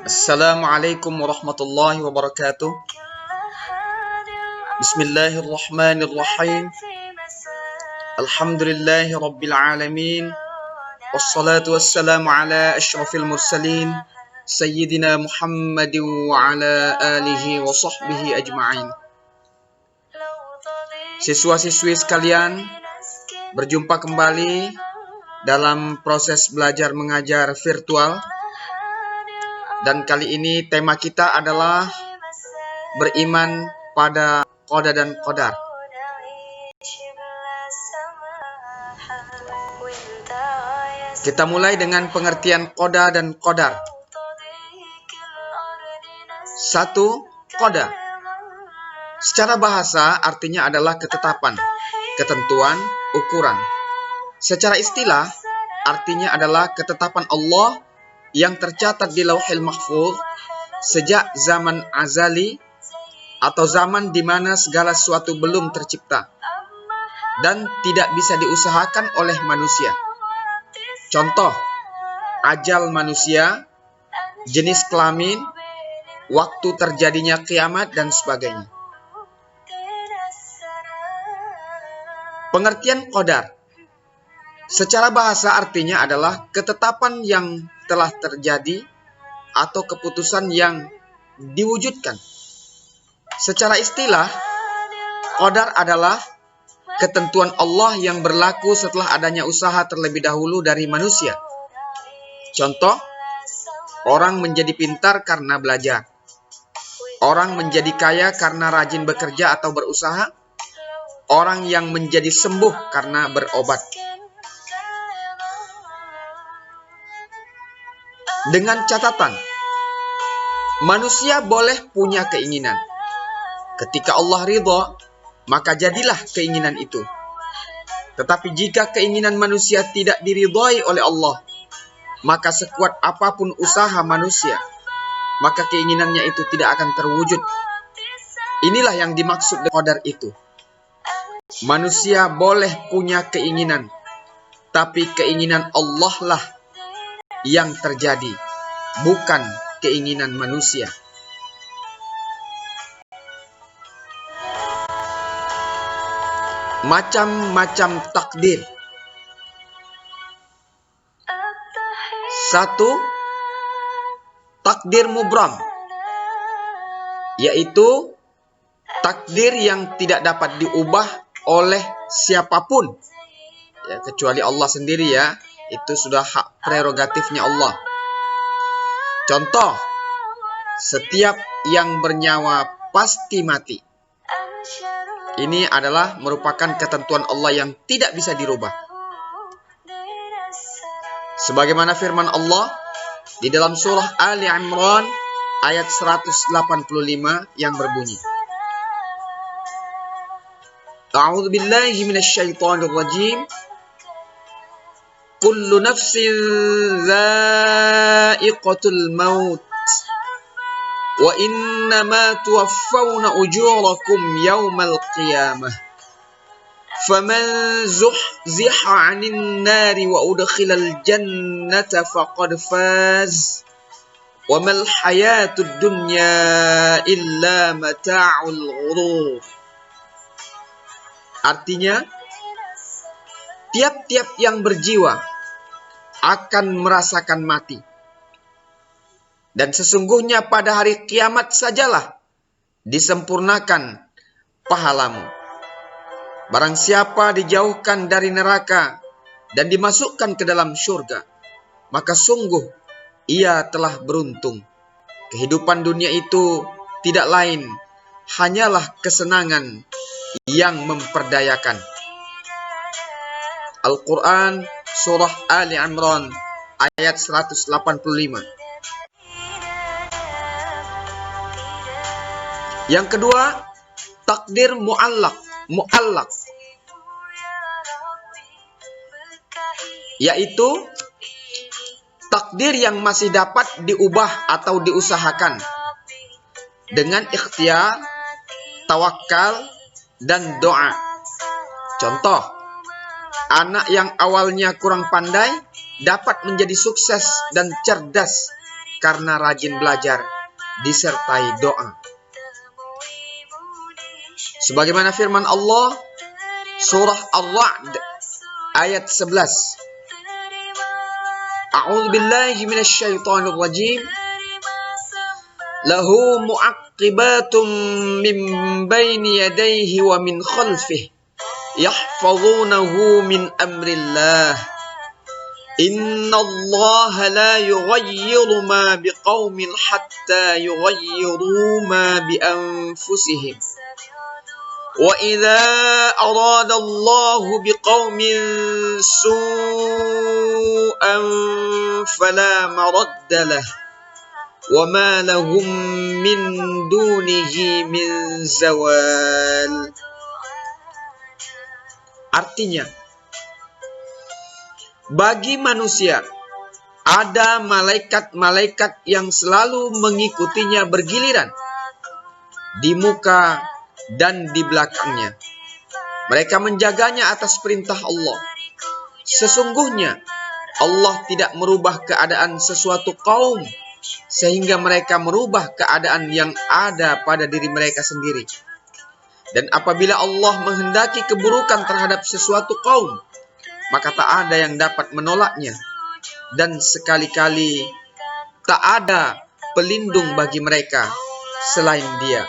Assalamualaikum warahmatullahi wabarakatuh. Bismillahirrahmanirrahim. Alhamdulillahi rabbil alamin. Wassalatu wassalamu ala asyrafil mursalin Sayyidina Muhammadin wa ala alihi wa sahbihi ajma'in. Siswa-siswi sekalian, berjumpa kembali dalam proses belajar mengajar virtual. Dan kali ini tema kita adalah beriman pada qada dan qadar. Kita mulai dengan pengertian qada dan qadar. 1. Qada. Secara bahasa artinya adalah ketetapan, ketentuan, ukuran. Secara istilah artinya adalah ketetapan Allah yang tercatat di Lauhil Mahfuz sejak zaman azali atau zaman di mana segala sesuatu belum tercipta dan tidak bisa diusahakan oleh manusia. Contoh, ajal manusia, jenis kelamin, waktu terjadinya kiamat, dan sebagainya. Pengertian qadar. Secara bahasa artinya adalah ketetapan yang telah terjadi atau keputusan yang diwujudkan. Secara istilah, qadar adalah ketentuan Allah yang berlaku setelah adanya usaha terlebih dahulu dari manusia. Contoh, orang menjadi pintar karena belajar. Orang menjadi kaya karena rajin bekerja atau berusaha. Orang yang menjadi sembuh karena berobat. Dengan catatan, manusia boleh punya keinginan. Ketika Allah ridha, maka jadilah keinginan itu. Tetapi jika keinginan manusia tidak diridhai oleh Allah, maka sekuat apapun usaha manusia, maka keinginannya itu tidak akan terwujud. Inilah yang dimaksud dengan qadar itu. Manusia boleh punya keinginan, tapi keinginan Allah lah yang terjadi, bukan keinginan manusia. Macam-macam takdir. 1. Takdir mubram, yaitu takdir yang tidak dapat diubah oleh siapapun, ya, kecuali Allah sendiri, ya. Itu sudah hak prerogatifnya Allah. Contoh, setiap yang bernyawa pasti mati. Ini adalah merupakan ketentuan Allah yang tidak bisa dirubah. Sebagaimana firman Allah di dalam surah Ali Imran ayat 185 yang berbunyi, A'udzu billahi minasyaitonir rajim. Kullu nafsin dha'iqatul maut wa innama tuwaffawna ujurakum yawmal qiyamah faman zuhziha 'anil nari wa udkhilal jannata faqad faz wa mal hayatud dunya illa mata'ul ghurur. Artinya, tiap-tiap yang berjiwa akan merasakan mati. Dan sesungguhnya pada hari kiamat sajalah disempurnakan pahalamu. Barang siapa dijauhkan dari neraka dan dimasukkan ke dalam surga, maka sungguh ia telah beruntung. Kehidupan dunia itu tidak lain hanyalah kesenangan yang memperdayakan. Al-Quran Surah Ali Imran ayat 185. Yang kedua, takdir mu'allaq, yaitu takdir yang masih dapat diubah atau diusahakan dengan ikhtiar, tawakal, dan doa. Contoh, anak yang awalnya kurang pandai dapat menjadi sukses dan cerdas karena rajin belajar disertai doa. Sebagaimana firman Allah surah Ar-Ra'd ayat 11. A'udzu billahi minasyaitonir rajim. Lahu mu'aqqibatun min baini yadayhi wa min khalfihi yahfazunahu min amrillah. Innallaha la yughayyiru ma biqaumin hatta yughayyiru ma bi anfusihim. Wa idza arada Allahu biqaumin su'an fala maradda lahu wa ma lahum min dunihi min zawal. Artinya, bagi manusia ada malaikat-malaikat yang selalu mengikutinya bergiliran di muka dan di belakangnya. Mereka menjaganya atas perintah Allah. Sesungguhnya Allah tidak merubah keadaan sesuatu kaum sehingga mereka merubah keadaan yang ada pada diri mereka sendiri. Dan apabila Allah menghendaki keburukan terhadap sesuatu kaum, maka tak ada yang dapat menolaknya. Dan sekali-kali tak ada pelindung bagi mereka selain Dia.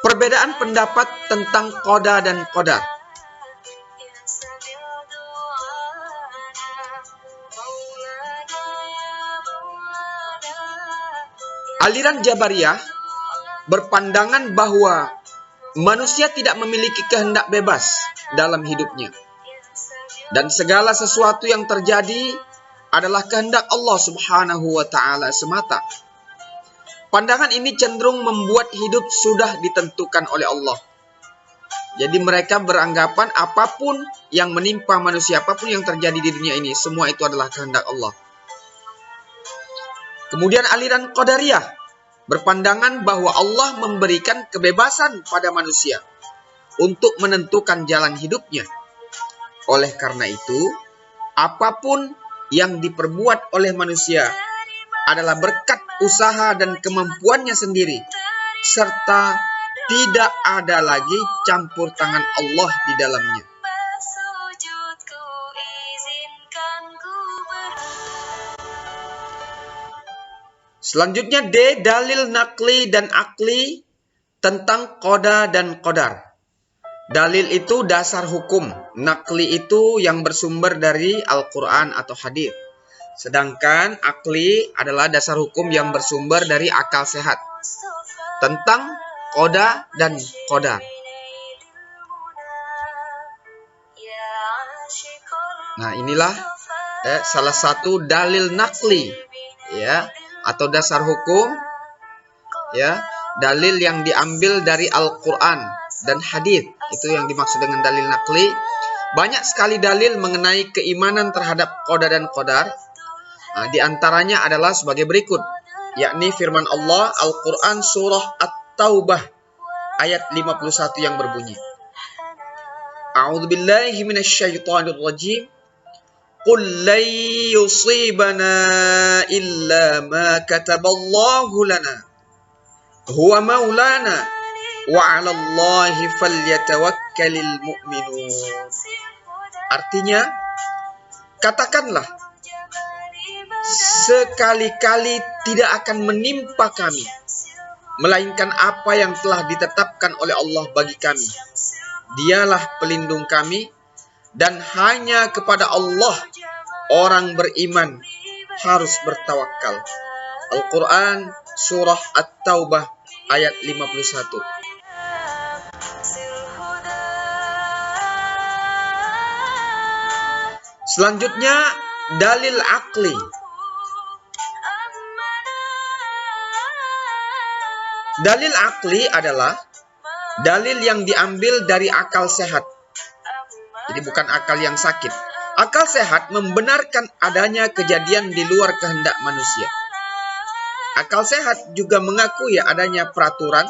Perbedaan pendapat tentang qada dan qadar. Aliran Jabariyah berpandangan bahwa manusia tidak memiliki kehendak bebas dalam hidupnya. Dan segala sesuatu yang terjadi adalah kehendak Allah Subhanahu wa Ta'ala semata. Pandangan ini cenderung membuat hidup sudah ditentukan oleh Allah. Jadi mereka beranggapan apapun yang menimpa manusia, apapun yang terjadi di dunia ini, semua itu adalah kehendak Allah. Kemudian aliran Qadariyah berpandangan bahwa Allah memberikan kebebasan pada manusia untuk menentukan jalan hidupnya. Oleh karena itu, apapun yang diperbuat oleh manusia adalah berkat usaha dan kemampuannya sendiri, serta tidak ada lagi campur tangan Allah di dalamnya. Selanjutnya D. Dalil nakli dan akli tentang qada dan qadar. Dalil itu dasar hukum, nakli itu yang bersumber dari Al-Quran atau hadis. Sedangkan akli adalah dasar hukum yang bersumber dari akal sehat tentang qada dan qadar. Nah, inilah salah satu dalil nakli, ya, atau dasar hukum, ya, dalil yang diambil dari Al-Quran dan hadis. Itu yang dimaksud dengan dalil nakli. Banyak sekali dalil mengenai keimanan terhadap qada dan qadar. Nah, di antaranya adalah sebagai berikut, yakni firman Allah Al-Quran surah At-Taubah ayat 51 yang berbunyi, A'udzu billahi minasyaitonir rajim. Qul lan yusibana illa ma kataballahu lana huwa maulana wa 'alallahi falyatawakkalul mu'minun. Artinya, katakanlah, sekali-kali tidak akan menimpa kami melainkan apa yang telah ditetapkan oleh Allah bagi kami. Dialah pelindung kami, dan hanya kepada Allah orang beriman harus bertawakal. Al-Quran surah At-Taubah ayat 51. Selanjutnya dalil akli. Dalil akli adalah dalil yang diambil dari akal sehat. Jadi bukan akal yang sakit. Akal sehat membenarkan adanya kejadian di luar kehendak manusia. Akal sehat juga mengakui adanya peraturan,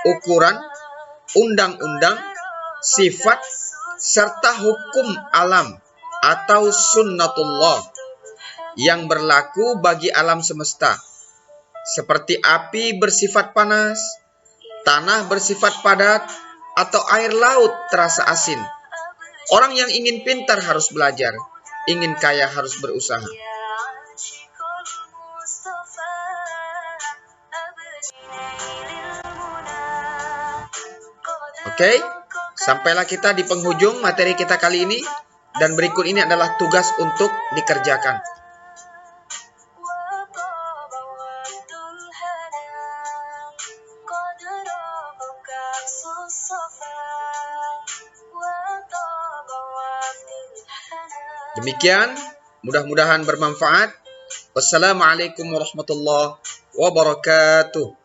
ukuran, undang-undang, sifat, serta hukum alam atau sunnatullah yang berlaku bagi alam semesta, seperti api bersifat panas, tanah bersifat padat, atau air laut terasa asin. Orang yang ingin pintar harus belajar, ingin kaya harus berusaha. Oke, sampailah kita di penghujung materi kita kali ini, dan berikut ini adalah tugas untuk dikerjakan. Demikian, mudah-mudahan bermanfaat. Wassalamualaikum warahmatullahi wabarakatuh.